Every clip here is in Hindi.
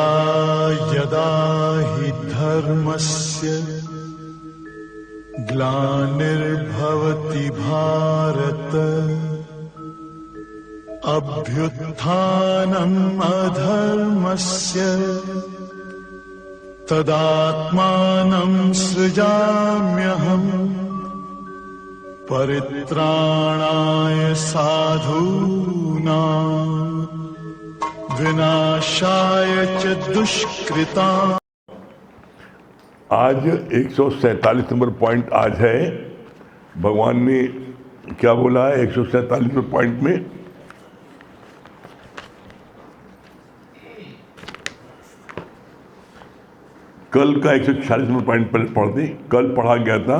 यदा यदा हि धर्मस्य ग्लानिर्भवति भारत अभ्युत्थानम् अधर्मस्य तदात्मानं सृजाम्यहम् परित्राणाय साधूनां विनाशाय च दुष्कृताम्। आज 147 नंबर पॉइंट आज है। भगवान ने क्या बोला है 147 नंबर पॉइंट में? कल का 146 नंबर पॉइंट पहले पढ़ते। कल पढ़ा गया था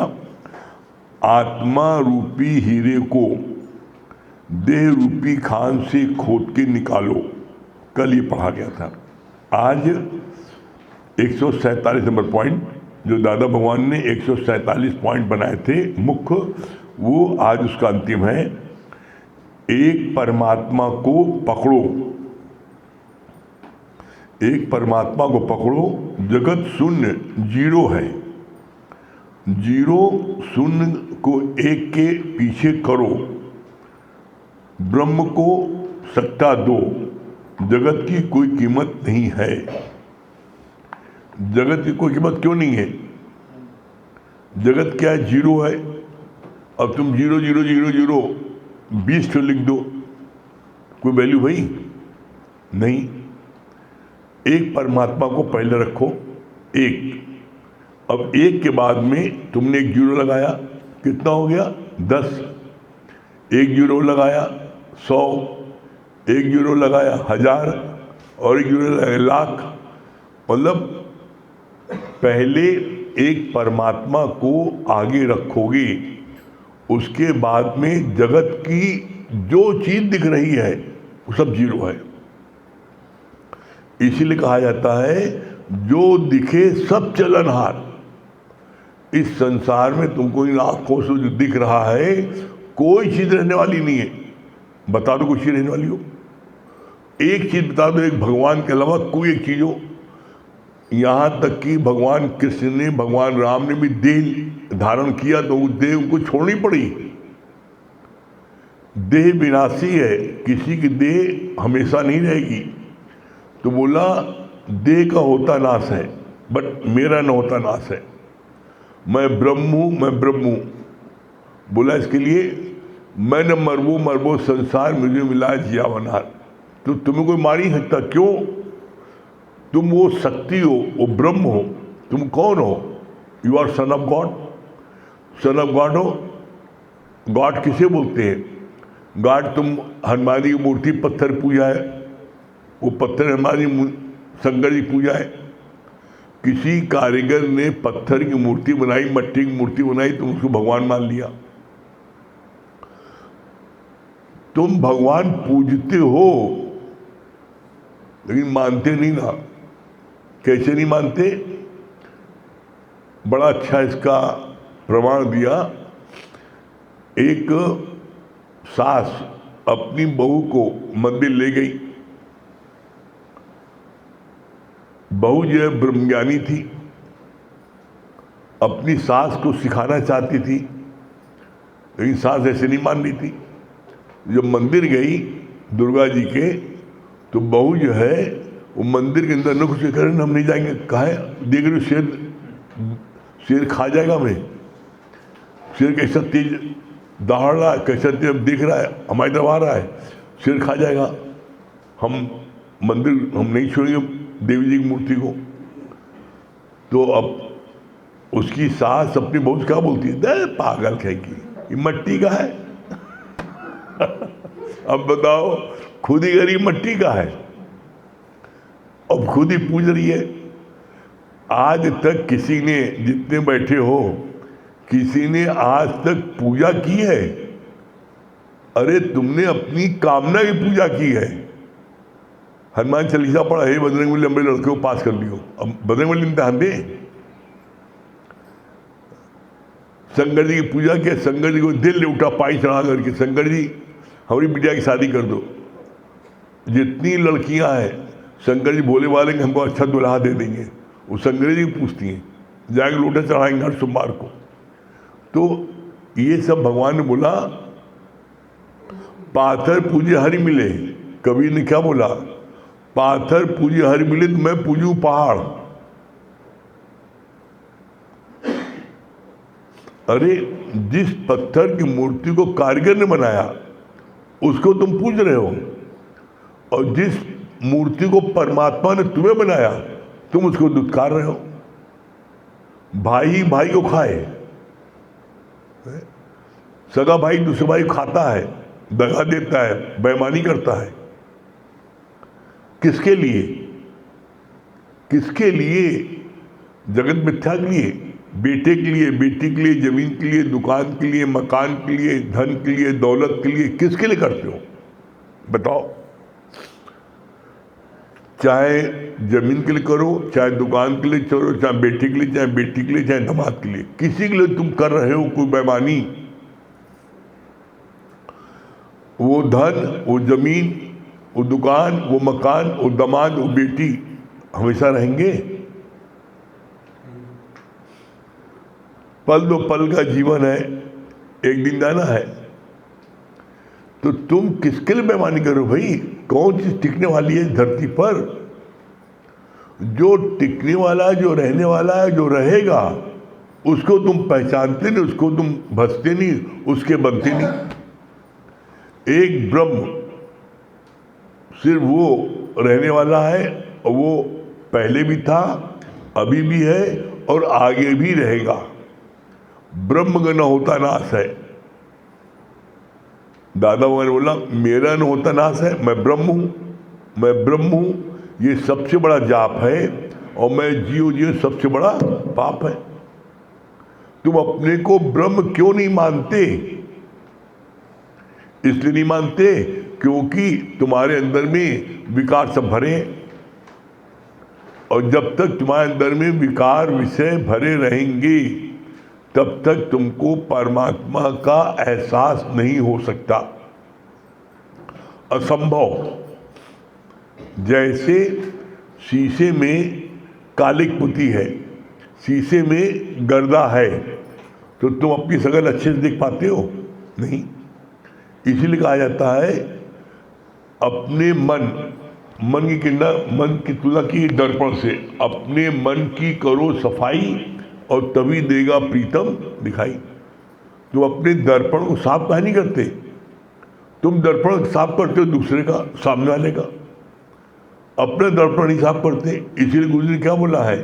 आत्मा रूपी हीरे को देह रूपी खान से खोद के निकालो। कल ये पढ़ा गया था। आज 147 नंबर पॉइंट, जो दादा भगवान ने 147 पॉइंट बनाए थे मुख्य, वो आज उसका अंतिम है। एक परमात्मा को पकड़ो, एक परमात्मा को पकड़ो। जगत शून्य जीरो है, जीरो शून्य को एक के पीछे करो। ब्रह्म को सत्ता दो, जगत की कोई कीमत नहीं है। जगत की कोई कीमत क्यों नहीं है? जगत क्या है? जीरो है। अब तुम 0 20 तो लिख दो, कोई वैल्यू भाई नहीं। एक परमात्मा को पहले रखो, एक। अब एक के बाद में तुमने एक जीरो लगाया, कितना हो गया? 10। एक जीरो लगाया 100, एक जीरो लगाया 1000 और एक जीरो लगाया लाख। मतलब पहले एक परमात्मा को आगे रखोगे, उसके बाद में जगत की जो चीज दिख रही है वो सब जीरो है। इसीलिए कहा जाता है जो दिखे सब चलनहार। इस संसार में तुमको इन आंखों से जो दिख रहा है कोई चीज रहने वाली नहीं है। बता दो कोई चीज रहने वाली हो? एक चीज बता दो, एक भगवान के अलावा कोई एक चीज हो। यहाँ तक कि भगवान कृष्ण ने, भगवान राम ने भी देह धारण किया तो वो देह उनको छोड़नी पड़ी। देह विनाशी है, किसी की देह हमेशा नहीं रहेगी। तो बोला देह का होता नाश है, बट मेरा न होता नाश है। मैं ब्रह्म हूँ, मैं ब्रह्म हूँ। बोला इसके लिए मैं न मरबो मरबो संसार मुझे मिला जियावनार। तो तुम्हें कोई मार नहीं सकता। क्यों? तुम वो शक्ति हो, वो ब्रह्म हो। तुम कौन हो? You are son of God. Son of God हो। गॉड किसे बोलते हैं? गॉड, तुम हनुमान जी की मूर्ति पत्थर पूजा है, वो पत्थर हनुमान जी शंकर जी पूजा है। किसी कारीगर ने पत्थर की मूर्ति बनाई, मट्टी की मूर्ति बनाई, तुम उसको भगवान मान लिया। तुम भगवान पूजते हो लेकिन मानते नहीं ना। कैसे नहीं मानते? बड़ा अच्छा इसका प्रमाण दिया। एक सास अपनी बहू को मंदिर ले गई। बहू जो है ब्रह्मज्ञानी थी, अपनी सास को सिखाना चाहती थी, लेकिन सास ऐसे नहीं मान रही थी। जब मंदिर गई दुर्गा जी के, तो बहू जो है वो मंदिर के अंदर न घुसे, करें हम नहीं जाएंगे। कहा है? देख रही शेर खा जाएगा हमें। शेर कैसा तेज दहाड़ रहा है, कैसा तेज दिख रहा है, हमारी तरफ आ रहा है, शेर खा जाएगा। हम मंदिर हम नहीं छोड़ेंगे देवी जी की मूर्ति को। तो अब उसकी सास अपनी बहू से क्या बोलती है? दे पागल कहेगी, ये मट्टी का है। अब बताओ, खुद ही गरीब मट्टी का है, अब खुद ही पूज रही है। आज तक किसी ने, जितने बैठे हो, किसी ने आज तक पूजा की है? अरे तुमने अपनी कामना की पूजा की है। हनुमान चालीसा पढ़ा, हे बजरंगबली लंबे लड़के को पास कर लियो। अब बजरंगबली इम्तिहान दे। शंकर जी की पूजा किया, शंकर जी को दिल ने उठा पाई चढ़ा करके, शंकर जी हमारी बिटिया की शादी कर दो। जितनी लड़कियां हैं शंकर जी भोले वाले कि हमको अच्छा दुल्हा दे देंगे। वो शंकर जी पूछती हैं, जाके लोटा चढ़ाएंगे हर सोमवार को। तो ये सब भगवान ने बोला पाथर पूजे हरि मिले। कबीर ने क्या बोला, पाथर पूजे हरि मिले तो मैं पूजू पहाड़। अरे जिस पत्थर की मूर्ति को कारीगर ने बनाया उसको तुम पूज रहे हो, और जिस मूर्ति को परमात्मा ने तुम्हें बनाया तुम उसको दुत्कार रहे हो। भाई भाई को खाए, सगा भाई दूसरे भाई खाता है, दगा देता है, बेईमानी करता है। किसके लिए? किसके लिए? जगत मिथ्या के लिए, बेटे के लिए, बेटी के लिए, जमीन के लिए, दुकान के लिए, मकान के लिए, धन के लिए, दौलत के लिए, किसके लिए करते हो बताओ? चाहे जमीन के लिए करो, चाहे दुकान के लिए करो, चाहे बेटी के लिए, चाहे बेटी के लिए, चाहे दामाद के लिए, किसी के लिए तुम कर रहे हो कोई बेईमानी। वो धन, वो जमीन, वो दुकान, वो मकान, वो दामाद, वो बेटी हमेशा रहेंगे? पल दो पल का जीवन है, एक दिन जाना है। तो तुम किसके लिए बेईमानी करो भाई? कौन चीज टिकने वाली है इस धरती पर? जो टिकने वाला, जो रहने वाला है, जो रहेगा, उसको तुम पहचानते नहीं, उसको तुम भजते नहीं, उसके बनते नहीं। एक ब्रह्म सिर्फ वो रहने वाला है, और वो पहले भी था, अभी भी है और आगे भी रहेगा। ब्रह्म का न होता नाश है। दादा ने बोला मेरा न होता नाश है, मैं ब्रह्म हूं, मैं ब्रह्म हूं, ये सबसे बड़ा जाप है, और मैं जियो सबसे बड़ा पाप है। तुम अपने को ब्रह्म क्यों नहीं मानते? इसलिए नहीं मानते क्योंकि तुम्हारे अंदर में विकार सब भरे हैं, और जब तक तुम्हारे अंदर में विकार विषय भरे रहेंगे तब तक तुमको परमात्मा का एहसास नहीं हो सकता। असंभव। जैसे शीशे में कालिक पुती है, शीशे में गर्दा है, तो तुम अपनी शकल अच्छे से देख पाते हो? नहीं। इसीलिए कहा जाता है अपने मन की किंडा, मन की तुलना की दर्पण से। अपने मन की करो सफाई और तभी देगा प्रीतम दिखाई। तुम अपने दर्पण को साफ काहे नहीं करते? तुम दर्पण साफ करते हो दूसरे का, सामने वाले का, अपने दर्पण नहीं साफ करते। इसीलिए गुरु जी ने क्या बोला है,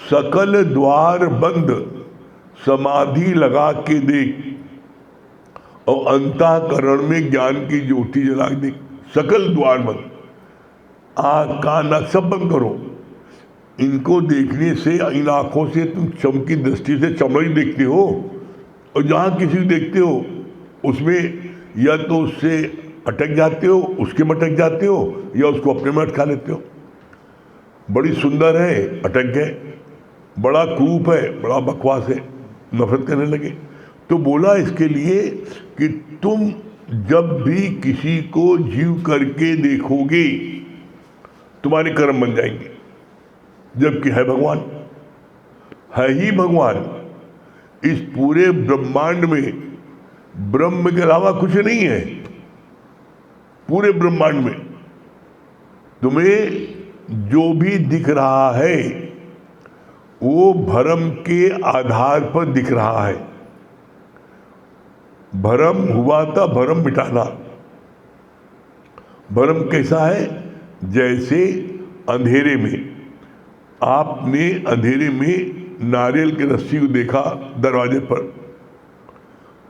सकल द्वार बंद समाधि लगा के देख, और अंतःकरण में ज्ञान की ज्योति जला के देख। सकल द्वार बंद, आँख कान नाक सब बंद करो। इनको देखने से, इन आँखों से तुम चमकी दृष्टि से चमड़ी देखते हो, और जहाँ किसी को देखते हो उसमें या तो उससे अटक जाते हो, उसके में अटक जाते हो, या उसको अपने में अटका लेते हो। बड़ी सुंदर है, अटक गए, बड़ा क्रूप है, बड़ा बकवास है, नफरत करने लगे। तो बोला इसके लिए कि तुम जब भी किसी को जीव करके देखोगे तुम्हारे कर्म बन जाएंगे, जबकि है भगवान, है ही भगवान। इस पूरे ब्रह्मांड में ब्रह्म के अलावा कुछ नहीं है। पूरे ब्रह्मांड में तुम्हें जो भी दिख रहा है वो भ्रम के आधार पर दिख रहा है। भ्रम हुआ था, भ्रम मिटाना। भ्रम कैसा है? जैसे अंधेरे में, आपने अंधेरे में नारियल की रस्सी को देखा दरवाजे पर,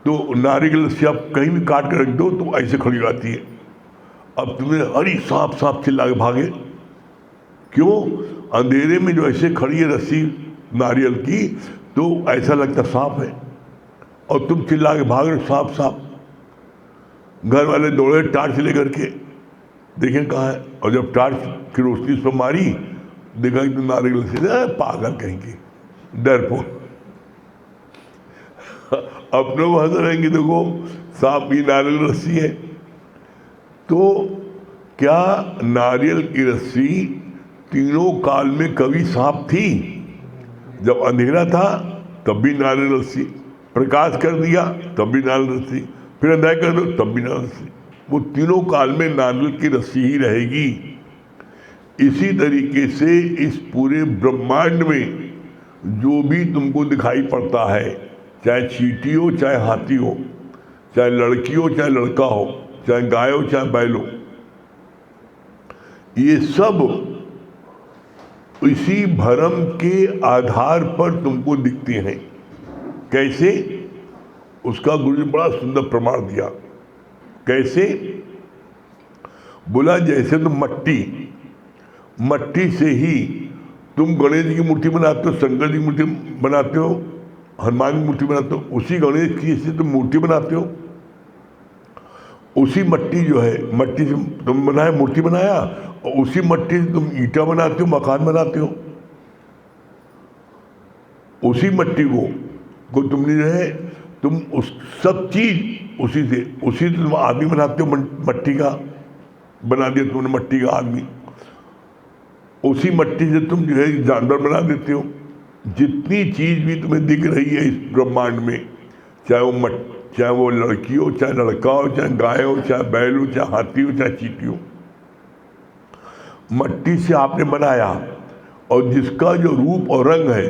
तो नारियल की रस्सी आप कहीं भी काट कर रख दो तो ऐसे खड़ी हो जाती है। अब तुम्हें अरे सांप सांप चिल्ला के भागे, क्यों? अंधेरे में जो ऐसे खड़ी है रस्सी नारियल की, तो ऐसा लगता सांप है, और तुम चिल्ला के भाग रहे सांप सांप। घर वाले दौड़े टार्च लेकर के, देखें कहाँ है, और जब टार्च की रोशनी उस पर मारी, देखा कि तुम नारियल से पागल कहेंगे, डरपोक। अपने को हंस रहेंगे, देखो सांप की नारियल रस्सी है। तो क्या नारियल की रस्सी तीनों काल में कभी सांप थी? जब अंधेरा था तब भी नारियल रस्सी, प्रकाश कर दिया तब भी नारियल रस्सी, फिर अंधेरा कर दो तब भी नारियल रस्सी। वो तीनों काल में नारियल की रस्सी ही रहेगी। इसी तरीके से इस पूरे ब्रह्मांड में जो भी तुमको दिखाई पड़ता है, चाहे चींटी हो चाहे हाथी हो, चाहे लड़की हो चाहे लड़का हो, चाहे गाय हो चाहे बैल हो, ये सब इसी भ्रम के आधार पर तुमको दिखते हैं। कैसे? उसका गुरु जी बड़ा सुंदर प्रमाण दिया। कैसे? बोला जैसे तुम मट्टी से ही तुम गणेश जी की मूर्ति बनाते हो, शंकर जी की मूर्ति बनाते हो, हनुमान की मूर्ति बनाते हो, उसी गणेश की से तुम मूर्ति बनाते हो। उसी मट्टी जो है, मट्टी से तुम बनाए मूर्ति बनाया, और उसी मट्टी से तुम ईंटा बनाते हो, मकान बनाते हो। उसी मट्टी को तुमने जो है तुम उस सब चीज उसी से तुम आदमी बनाते हो, मट्टी का बना दिया तुमने, मट्टी का आदमी। उसी मट्टी से तुम जो है जानवर बना देते हो। जितनी चीज भी तुम्हें दिख रही है इस ब्रह्मांड में, चाहे वो लड़की हो, चाहे लड़का हो, चाहे गाय हो, चाहे बैल हो, चाहे हाथी हो, चाहे चींटी हो, मट्टी से आपने बनाया। और जिसका जो रूप और रंग है,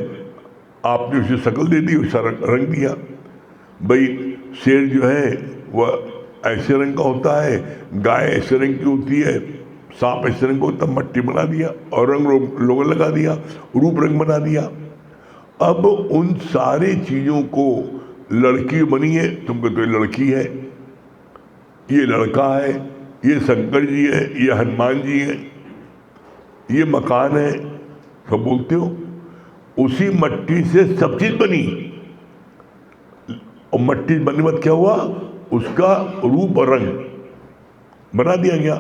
आपने उसे शक्ल दे दी, उसका रंग दिया। भाई शेर जो है वह ऐसे रंग का होता है, गाय ऐसे रंग की होती है, सांप ऐसे रंग को, तब मट्टी बना दिया और रंग लोगों लगा दिया, रूप रंग बना दिया। अब उन सारे चीज़ों को, लड़की बनी है, तुम कहते हो लड़की है, ये लड़का है, ये शंकर जी है, ये हनुमान जी है, ये मकान है, सब बोलते हो। उसी मट्टी से सब चीज बनी, और मट्टी बनने के बाद क्या हुआ? उसका रूप और रंग बना दिया गया।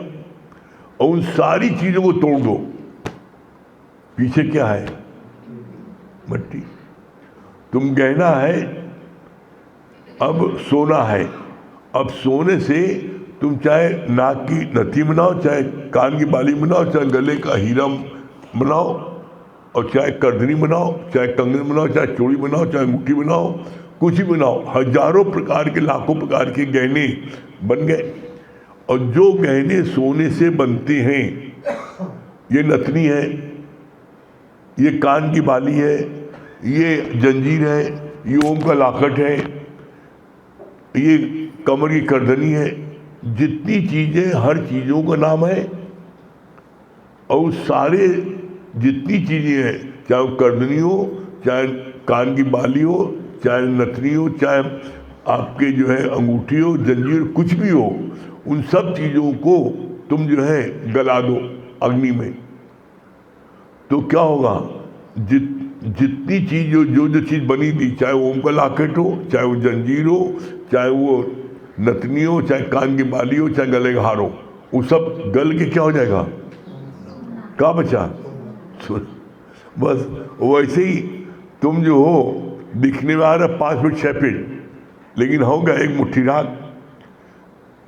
और उन सारी चीजों को तोड़ दो, पीछे क्या है? मट्टी। तुम गहना है, अब सोना है। अब सोने से तुम चाहे नाक की नथी बनाओ, चाहे कान की बाली बनाओ, चाहे गले का हीरा बनाओ, और चाहे करधनी बनाओ, चाहे कंगन बनाओ, चाहे चूड़ी बनाओ, चाहे मुट्ठी बनाओ, कुछ भी बनाओ, हजारों प्रकार के, लाखों प्रकार के गहने बन गए। और जो गहने सोने से बनते हैं, ये नथनी है, ये कान की बाली है, ये जंजीर है, ये ओम का लाकट है, ये कमर की करधनी है, जितनी चीजें, हर चीजों का नाम है। और सारे जितनी चीजें हैं, चाहे वो करधनी हो, चाहे कान की बाली हो, चाहे नथनी हो, चाहे आपके जो है अंगूठी हो, जंजीर, कुछ भी हो, उन सब चीजों को तुम जो है गला दो अग्नि में। तो क्या होगा? जितनी चीज जो चीज बनी थी, चाहे वो ओम का लाकेट हो, चाहे वो जंजीर हो, चाहे वो नथनी हो, चाहे कान की बाली हो, चाहे गले का हार हो, वो सब गल के क्या हो जाएगा? क्या बचा? बस वैसे ही तुम जो हो, दिखने में आ रहा 5 फीट 6 फीट, लेकिन होगा एक मुट्ठी राख।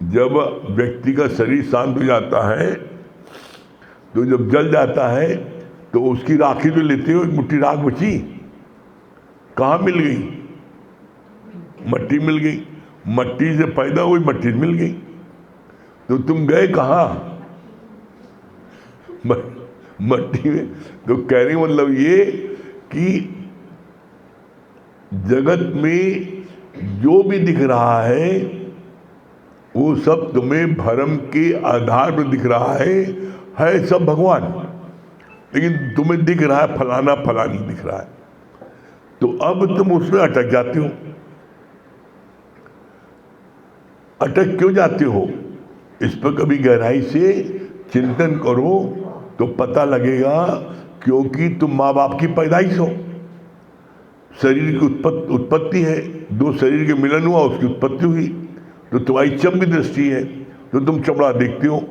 जब व्यक्ति का शरीर शांत हो जाता है, तो जब जल जाता है, तो उसकी राखी तो लेते हो, एक मुट्ठी राख बची, कहाँ मिल गई? मट्टी मिल गई। मट्टी से पैदा हुई, मट्टी मिल गई। तो तुम गए कहाँ? मट्टी में। तो कहने का मतलब ये कि जगत में जो भी दिख रहा है, वो सब तुम्हें भ्रम के आधार पर दिख रहा है सब भगवान, लेकिन तुम्हें दिख रहा है फलाना फलानी दिख रहा है। तो अब तुम उसमें अटक जाते हो। अटक क्यों जाते हो? इस पर कभी गहराई से चिंतन करो तो पता लगेगा। क्योंकि तुम माँ बाप की पैदाइश हो, शरीर की उत्पत्ति है, 2 शरीर के मिलन हुआ, उसकी उत्पत्ति हुई। तो तुम्हारी चंबी दृष्टि है, तो तुम चमड़ा देखते हो,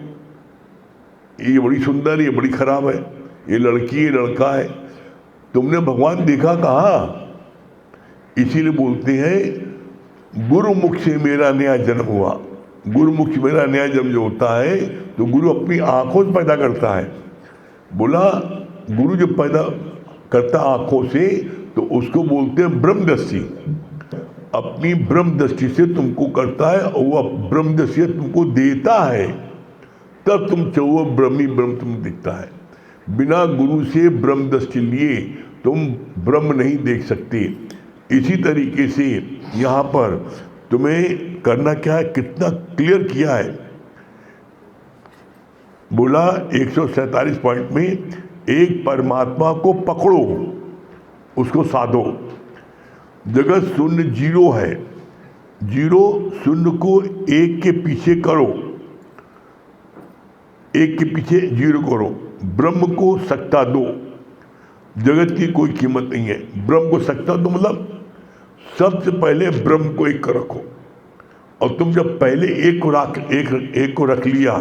ये बड़ी सुंदर, ये बड़ी खराब है, ये लड़की, ये लड़का है। तुमने भगवान देखा कहाँ? इसीलिए बोलते हैं गुरु मुख से मेरा नया जन्म हुआ। गुरुमुखी मेरा न्याय जब जो होता है तो गुरु अपनी आंखों से पैदा करता है। बोला गुरु जब पैदा करता आंखों से तो उसको बोलते हैं ब्रह्म दृष्टि। अपनी ब्रह्म दृष्टि से तुमको करता है और वह ब्रह्म दृष्टि तुमको देता है, तब तुम चाहो ब्रह्मी ब्रह्म तुम दिखता है। बिना गुरु से ब्रह्म दृष्टि लिए तुम ब्रह्म नहीं देख सकते। इसी तरीके से यहाँ पर तुम्हें करना क्या है, कितना क्लियर किया है। बोला 147 पॉइंट में, एक परमात्मा को पकड़ो, उसको साधो। जगत शून्य जीरो है, जीरो शून्य को एक के पीछे करो, एक के पीछे जीरो करो। ब्रह्म को सत्ता दो, जगत की कोई कीमत नहीं है। ब्रह्म को सत्ता दो मतलब सबसे पहले ब्रह्म को एक रखो, और तुम जब पहले एक को रख लिया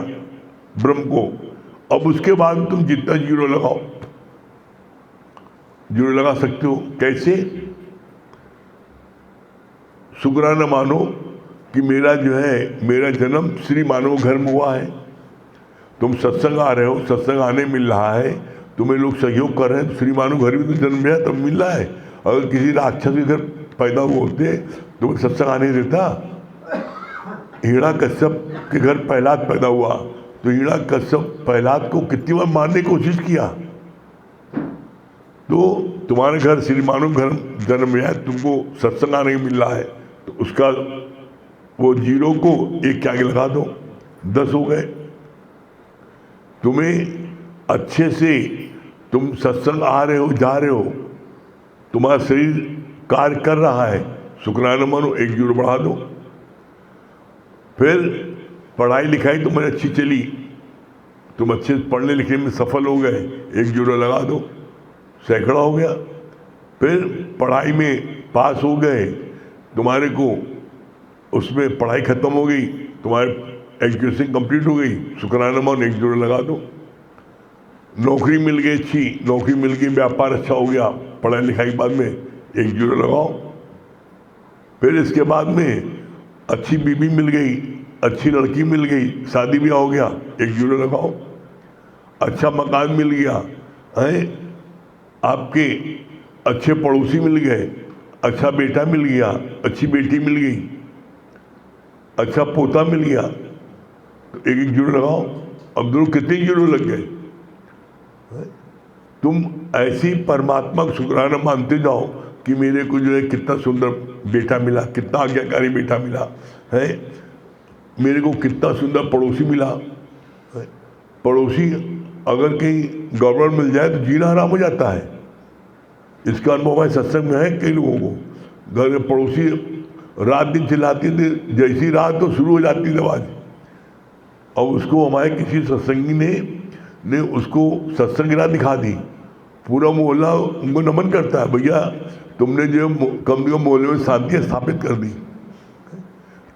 ब्रह्म को, अब उसके बाद तुम जितना जीरो लगाओ, जीरो लगा सकते हो। कैसे? शुक्राना मानो कि मेरा जो है मेरा जन्म श्री मानव घर में हुआ है। तुम सत्संग आ रहे हो, सत्संग आने मिल रहा है, तुम्हें लोग सहयोग कर रहे हैं, श्री मानव घर में तो जन्म लिया तब मिल रहा है। अगर किसी राक्षस के घर पैदा हुए होते तो सत्संग आने देता। हिड़ा कश्यप के घर प्रहलाद पैदा हुआ तो हिड़ा कश्यप प्रहलाद को कितनी बार मारने की कोशिश किया। तो तुम्हारे घर श्री मानव घर जन्म लिया, तुमको सत्संग आने मिल रहा है, तो उसका वो जीरो को एक के आगे लगा दो, 10 हो गए। तुम्हें अच्छे से तुम सत्संग आ रहे हो, जा रहे हो, तुम्हारा शरीर कार्य कर रहा है, शुक्राना मानो, एक जीरो बढ़ा दो। फिर पढ़ाई लिखाई तुम्हारी अच्छी चली, तुम अच्छे पढ़ने लिखने में सफल हो गए, एक जीरो लगा दो, सैकड़ा हो गया। फिर पढ़ाई में पास हो गए, तुम्हारे को उसमें पढ़ाई खत्म हो गई, तुम्हारे एजुकेशन कंप्लीट हो गई, शुक्राना मानो, एक जीरो लगा दो। नौकरी मिल गई, अच्छी नौकरी मिल गई, व्यापार अच्छा हो गया, पढ़ाई लिखाई के बाद में एक जीरो लगाओ। फिर इसके बाद में अच्छी बीवी मिल गई, अच्छी लड़की मिल गई, शादी ब्याह हो गया, एक जीरो लगाओ। अच्छा मकान मिल गया है, आपके अच्छे पड़ोसी मिल गए, अच्छा बेटा मिल गया, अच्छी बेटी मिल गई, अच्छा पोता मिल गया, तो एक जीरो लगाओ। अब दोनों कितने जीरो लग गए? तुम ऐसी परमात्मा को शुक्राना मानते जाओ कि मेरे को जो है कितना सुंदर बेटा मिला, कितना आज्ञाकारी बेटा मिला है, मेरे को कितना सुंदर पड़ोसी मिला है। पड़ोसी अगर कहीं गड़बड़ मिल जाए तो जीना हराम हो जाता है। इसका अनुभव हमारे सत्संग में है कई लोगों को। घर में पड़ोसी रात दिन चिल्लाती थी, जैसी रात तो शुरू हो जाती थी आवाज़, और उसको हमारे किसी सत्संगी ने उसको सत्संग रात दिखा दी। पूरा मोहल्ला उनको नमन करता है, भैया तुमने जो कम से कम मोहल्ले में शांति स्थापित कर दी।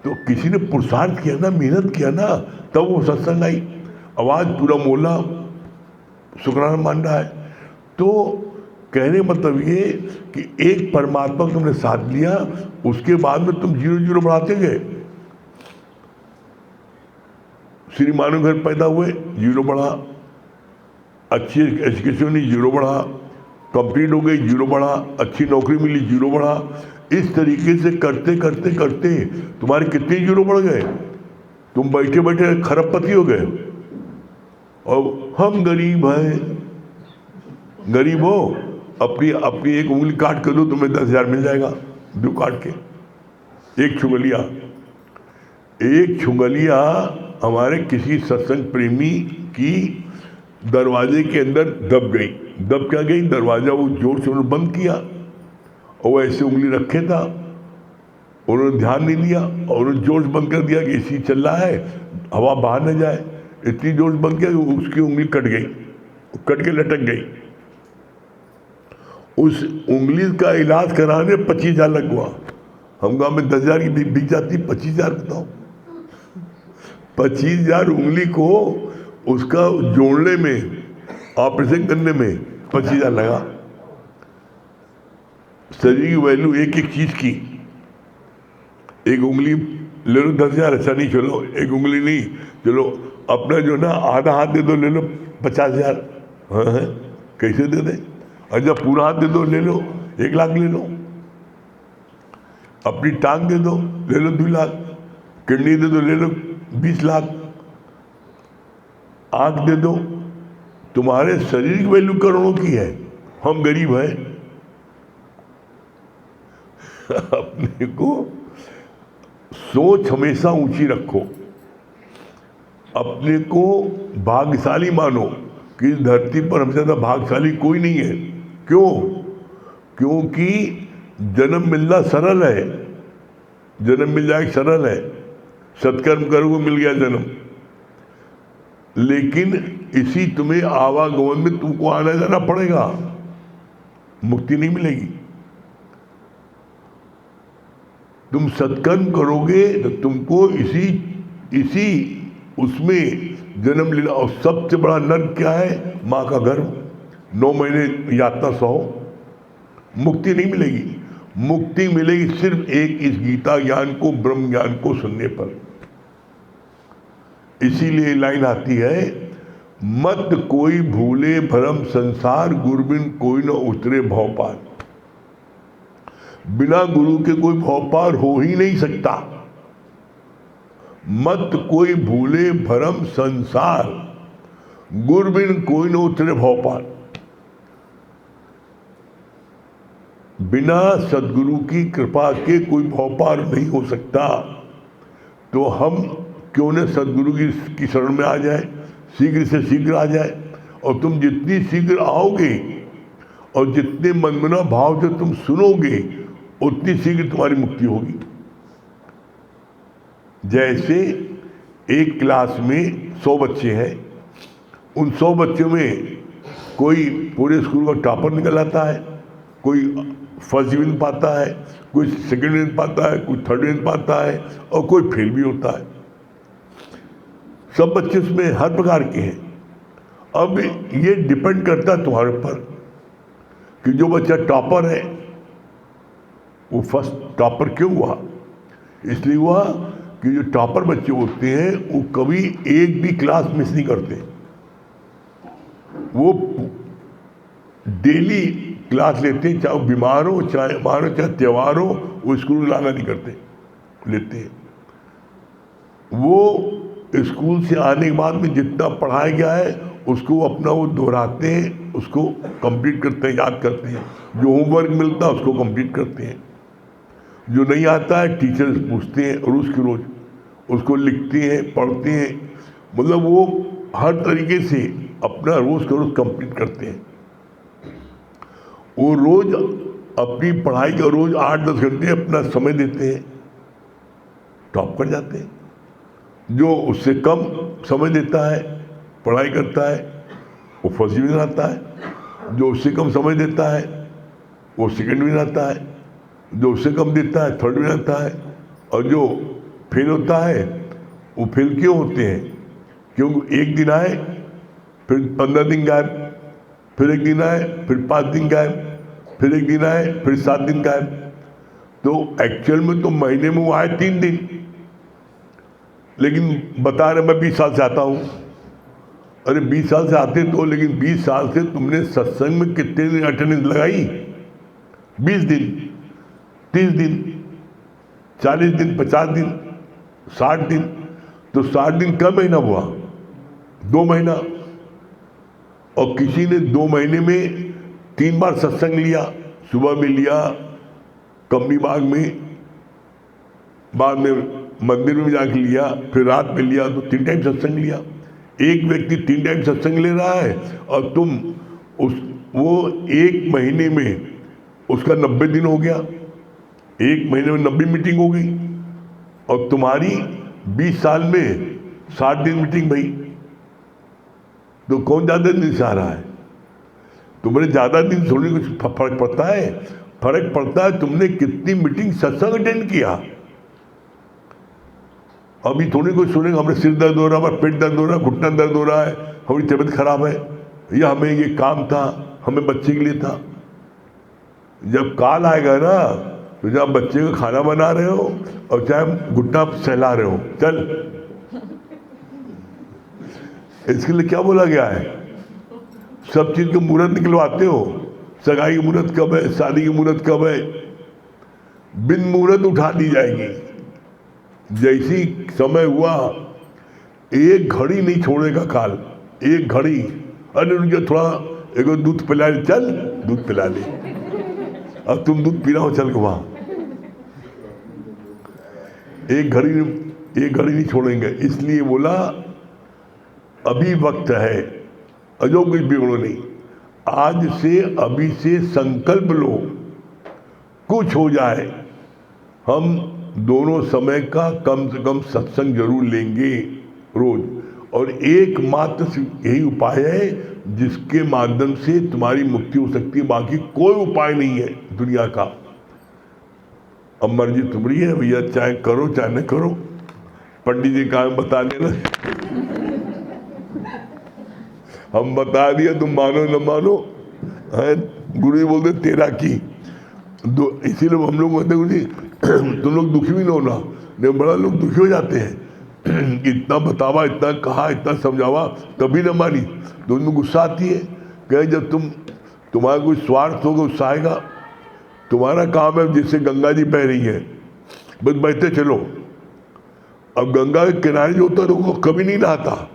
तो किसी ने पुरुषार्थ किया ना, मेहनत किया ना, तब वो सत्संग आई, आवाज़ पूरा मोहल्ला शुक्राना मान रहा है। तो कहने मतलब ये कि एक परमात्मा को तुमने साथ लिया, उसके बाद में तुम जीरो जीरो बढ़ाते गए। श्री मानव घर पैदा हुए, जीरो बढ़ा, अच्छी एजुकेशन मिली, जीरो बढ़ा, कंप्लीट हो गई, जीरो बढ़ा, अच्छी नौकरी मिली, जीरो बढ़ा। इस तरीके से करते करते करते तुम्हारे कितने जीरो बढ़ गए? तुम बैठे बैठे खरबपति हो गए। और हम गरीब हैं, गरीब हो, अपनी अपनी एक उंगली काट कर दो, तुम्हें 10,000 मिल जाएगा, दो काट के। एक छुंगलिया हमारे किसी सत्संग प्रेमी की दरवाजे के अंदर दब गई। दब क्या गई? दरवाज़ा वो जोर से उन्होंने बंद किया और वो ऐसे उंगली रखे था, उन्होंने ध्यान नहीं दिया और उन्होंने जोर से बंद कर दिया कि एसी चल रहा है, हवा बाहर न जाए। इतनी जोर से बंद किया कि उसकी उंगली कट गई, कट के लटक गई। उस उंगली का इलाज कराने 25,000 लग हुआ। हम गाँव में 10,000 की बिक जाती, 25,000 बताओ। 25,000 उंगली को उसका जोड़ने में, ऑपरेशन करने में 25,000 लगा। शरीर की वैल्यू एक एक चीज की, एक उंगली ले लो 10,000, अच्छा नहीं चलो एक उंगली नहीं, चलो अपना जो ना आधा हाथ दे दो, ले लो 50,000। हाँ, कैसे दे दे? और जब पूरा हाथ दे दो, ले लो 1,00,000 ले लो। अपनी टांग दे दो, ले लो 2 लाख। किडनी दे दो, ले लो 20 लाख। आंख दे दो। तुम्हारे शरीर की वैल्यू करोड़ों की है, हम गरीब हैं। अपने को सोच हमेशा ऊंची रखो, अपने को भाग्यशाली मानो कि इस धरती पर हमसे ज्यादा भाग्यशाली कोई नहीं है। क्यों? क्योंकि जन्म मिलना सरल है, जन्म मिल जाए सरल है, सत्कर्म करोगे मिल गया जन्म। लेकिन इसी तुम्हें आवागमन में तुमको आना जाना पड़ेगा, मुक्ति नहीं मिलेगी। तुम सत्कर्म करोगे तो तुमको इसी उसमें जन्म लेना। और सबसे बड़ा नर्क क्या है? माँ का गर्भ, 9 महीने यातना सहो। मुक्ति नहीं मिलेगी, मुक्ति मिलेगी सिर्फ एक इस गीता ज्ञान को, ब्रह्म ज्ञान को सुनने पर। इसीलिए लाइन आती है, मत कोई भूले भरम संसार, गुरु बिन कोई न उतरे भव पार। बिना गुरु के कोई भव पार हो ही नहीं सकता। मत कोई भूले भरम संसार, गुरु बिन कोई न उतरे भव पार। बिना सदगुरु की कृपा के कोई भव पार नहीं हो सकता। तो हम क्यों न सदगुरु की शरण में आ जाए, शीघ्र से शीघ्र आ जाए। और तुम जितनी शीघ्र आओगे और जितने मनमना भाव से तुम सुनोगे, उतनी शीघ्र तुम्हारी मुक्ति होगी। जैसे एक क्लास में 100 बच्चे हैं, उन 100 बच्चों में कोई पूरे स्कूल का टॉपर निकल आता है, कोई फर्स्ट डिवीजन पाता है, कोई सेकंड डिवीजन पाता है, कोई थर्ड डिवीजन पाता है, और कोई फेल भी होता है। सब बच्चे उसमें हर प्रकार के हैं। अब ये डिपेंड करता है तुम्हारे ऊपर कि जो बच्चा टॉपर है वो फर्स्ट टॉपर क्यों हुआ। इसलिए हुआ कि जो टॉपर बच्चे होते हैं वो कभी एक भी क्लास मिस नहीं करते, वो डेली क्लास लेते हैं, चाहे बीमार हो, चाहे मारो, चाहे त्योहार हो, वो स्कूल लाना नहीं करते, लेते हैं। वो स्कूल से आने के बाद में जितना पढ़ाया गया है उसको अपना वो दोहराते हैं, उसको कंप्लीट करते हैं, याद करते हैं। जो होमवर्क मिलता है उसको कंप्लीट करते हैं। जो नहीं आता है टीचर्स पूछते हैं, रोज़ के रोज़ उसको लिखते हैं, पढ़ते हैं। मतलब वो हर तरीके से अपना रोज़ का रोज़ कंप्लीट करते हैं। वो रोज़ अपनी पढ़ाई का रोज़ 8-10 घंटे अपना समय देते हैं, टॉप कर जाते हैं। जो उससे कम समय देता है, पढ़ाई करता है, वो फर्स्ट डिवीजन आता है। जो उससे कम समय देता है वो सेकंड डिवीजन आता है। जो उससे कम देता है थर्ड डिवीजन आता है। और जो फेल होता है वो फेल क्यों होते हैं? क्योंकि एक दिन आए, फिर 15 दिन गायब, फिर एक दिन आए, फिर 5 दिन गायब, फिर एक दिन आए, फिर 7 दिन गायब। तो एक्चुअल में तो महीने में वो आए 3 दिन, लेकिन बता रहे मैं 20 साल से आता हूँ। अरे 20 साल से आते तो, लेकिन 20 साल से तुमने सत्संग में कितने दिन अटेंडेंस लगाई? 20 दिन, 30 दिन, 40 दिन, 50 दिन, 60 दिन। तो 60 दिन कब महीना हुआ? 2 महीना। और किसी ने 2 महीने में 3 बार सत्संग लिया, सुबह में लिया कमनी बाग में, बाद में मंदिर में जाके लिया, फिर रात में लिया, तो 3 टाइम सत्संग लिया। एक व्यक्ति 3 टाइम सत्संग ले रहा है और तुम वो 1 महीने में उसका 90 दिन हो गया, 1 महीने में 90 मीटिंग हो गई। और तुम्हारी 20 साल में 60 दिन मीटिंग भई। तो कौन ज़्यादा दिन से आ रहा है? तुम्हारे ज़्यादा दिन थोड़ी कुछ फर्क पड़ता है। फर्क पड़ता है तुमने कितनी मीटिंग सत्संग अटेंड किया। अभी थोड़ी कोई सुनेगा हमें सिर दर्द हो रहा है, हमारा पेट दर्द हो रहा है, घुटना दर्द हो रहा है, हमारी तबीयत खराब है, या हमें ये काम था, हमें बच्चे के लिए था। जब काल आएगा ना तो जहाँ बच्चे का खाना बना रहे हो और चाहे घुट्टा सहला रहे हो, चल, इसके लिए क्या बोला गया है? सब चीज का मुहूर्त निकलवाते हो। सगाई की मुहूर्त कब है, शादी की मुहूर्त कब है, बिन मुहूर्त उठा दी जाएगी। जैसी समय हुआ, एक घड़ी नहीं छोड़ेगा काल, एक घड़ी। अरे उनके थोड़ा एक दूध पिला ले, चल दूध पिला ले, अब तुम दूध पी रहा हो, चल के वहां। एक घड़ी नहीं छोड़ेंगे। इसलिए बोला अभी वक्त है, अजो कुछ बिगड़ो नहीं। आज से, अभी से संकल्प लो, कुछ हो जाए हम दोनों समय का कम से कम सत्संग जरूर लेंगे रोज। और एकमात्र यही उपाय है जिसके माध्यम से तुम्हारी मुक्ति हो सकती है, बाकी कोई उपाय नहीं है दुनिया का। अब मर्जी तुम्हारी है भैया, चाहे करो चाहे न करो, पंडित जी का बता देना, हम बता दिया, तुम मानो न मानो है। गुरु जी बोलते तेरा की, इसीलिए हम लोग कहते गुरु जी तुम लोग दुखी भी ना होना, नहीं बड़ा लोग दुखी हो जाते हैं। इतना बतावा, इतना कहा, इतना समझावा, तभी न मानी, तो उनको गुस्सा आती है। कहे जब तुम्हारा कोई स्वार्थ होगा, गुस्सा आएगा। तुम्हारा काम है, जैसे गंगा जी बह रही है, बस बहते चलो। अब गंगा के किनारे जो होता है वो कभी नहीं नहाता,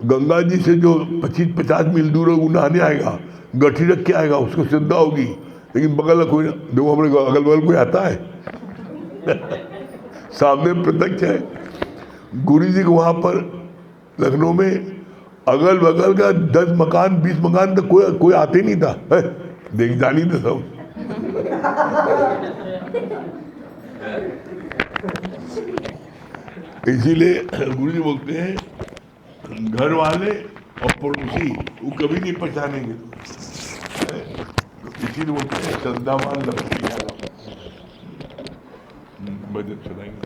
गंगा जी से जो 25-50 मील दूर है वो नहाने आएगा, गठी रख के आएगा, उसको श्रद्धा होगी। लेकिन बगल कोई, देखो हमारे अगल बगल कोई आता है सामने प्रत्यक्ष है। गुरु जी को वहाँ पर लखनऊ में अगल बगल का 10 मकान 20 मकान तक कोई आते नहीं था, देख जानी था सब। इसीलिए गुरु जी बोलते हैं घर वाले और पड़ोसी वो कभी नहीं पहचानेंगे। इसीलिए बोलते हैं श्रद्धावान लक्ष्मी बजट सुनाएंगे।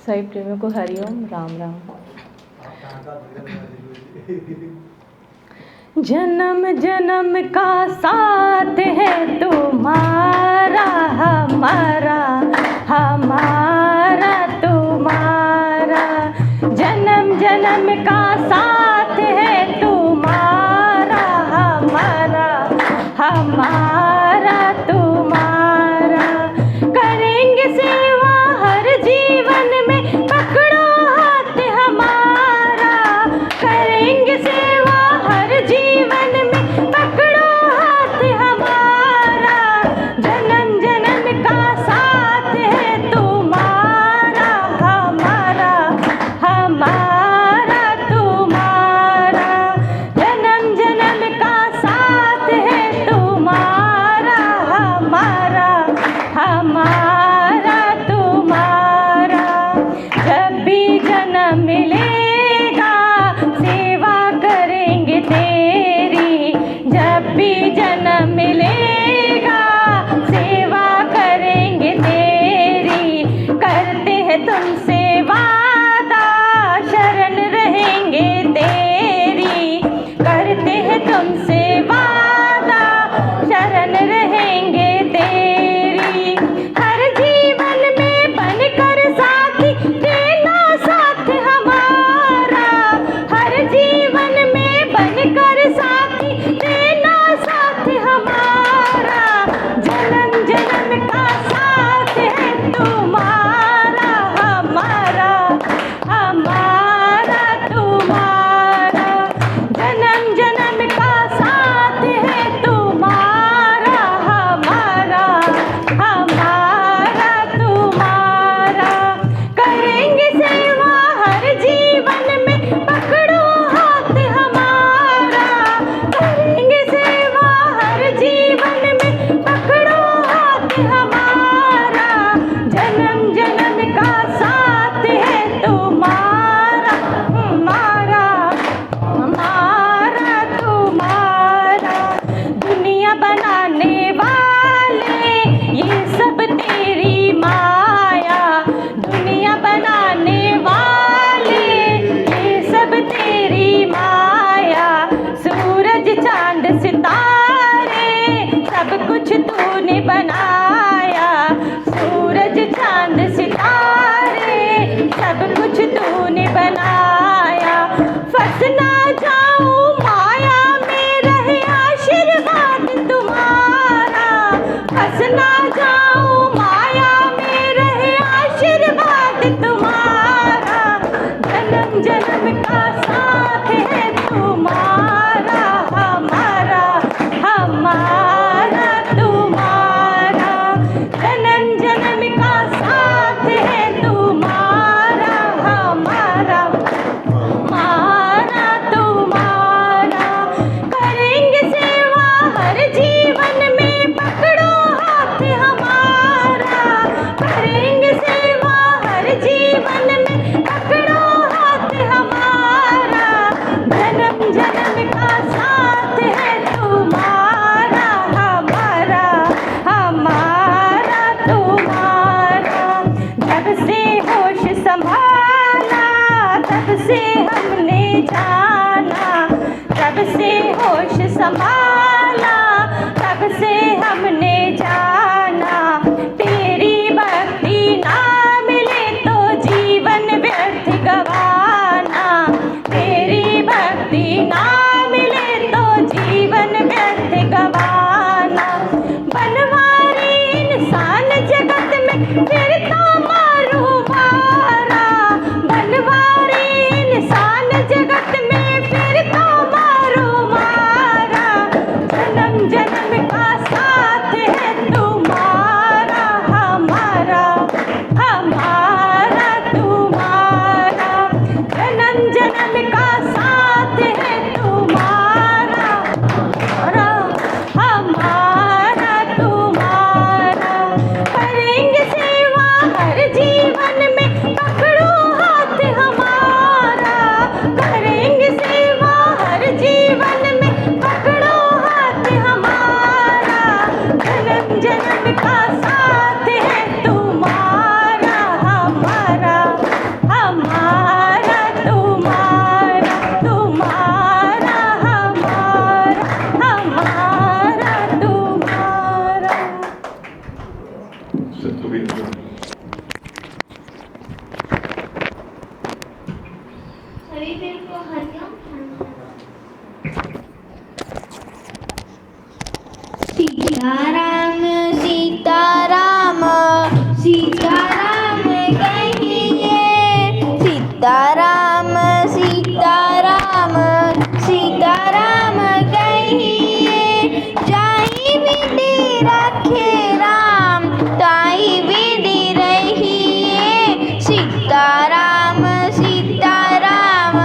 सही प्रेमियों को हरिओम, राम राम। जन्म जन्म का साथ है तुम्हारा, हमारा हमारा तुम्हारा। जन्म जन्म का साथ है तुम्हारा, हमारा हमारा तुम्हारा। करेंगे सेवा हर जीवन में, पकड़ो हाथ हमारा। करेंगे सेवा हर जीवन में, पकड़ो हाथ हमारा। जन्म जन्म का साथ है तुम्हारा, हमारा हमारा तुम्हारा। संभाला, तब से हमने जाना तेरी भक्ति ना मिले तो जीवन व्यर्थ गवाना, तेरी भक्ति ना मिले तो जीवन व्यर्थ गवाना। बनवारी इंसान जगत में फिरता मारू मारा, बनवारी इंसान जगत में फिरता मारू मारा, जन्म जन्म का साथ है तुम्हारा हमारा, हमारा तुम्हारा, जन्म जन्म का साथ है तुम्हारा, हमारा तुम्हारा। करेंगे सेवा हर जीवन में, पकड़ो हाथ हमारा, करेंगे सेवा हर जीवन में, पकड़ो हाथ हमारा, जन्म जन्म का साथ है तुम्हारा, हमारा, हमारा तुम्हारा, तुम्हारा हमारा, हमारा तुम्हारा। सतगुरु सभी फिर को हरिओम। सीताराम सीताराम सीताराम कहिए, सीताराम सीताराम सीताराम कहिए, जाई विधि रखे राम ताई विधि रहिए, सीताराम सीताराम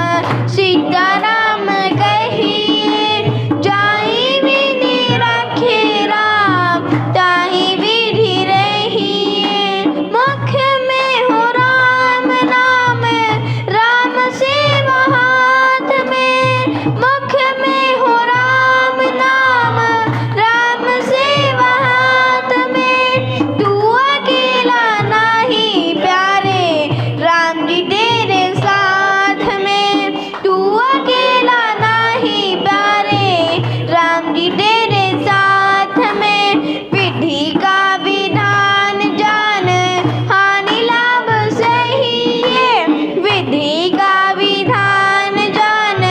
सीताराम कहिए, जाई विधि रखे राम ताई विधि रहिए, मुख में हो राम नाम राम सेवा हाथ में, मुख में हो राम नाम राम सेवा हाथ में, तू अकेला नहीं प्यारे राम जी तेरे साथ में, तू अकेला नहीं प्यारे राम जी तेरे साथ में, विधि का विधान जान हानि लाभ सही है, विधि का विधान जान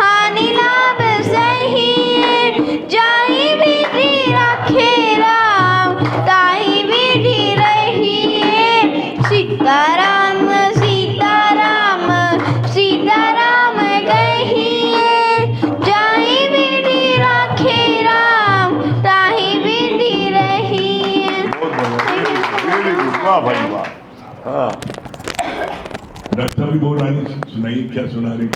हानि लाभ सही है, जाहि विधि रखे राम ताहि विधि रहिए, सीताराम सीताराम सीताराम कहिए, जाहि विधि रखे राम ताहि विधि रहिए। वेरी गुड, वाह भाई वाह। हाँ डॉक्टर भी बोल रही सुनाइए, क्या सुना रही?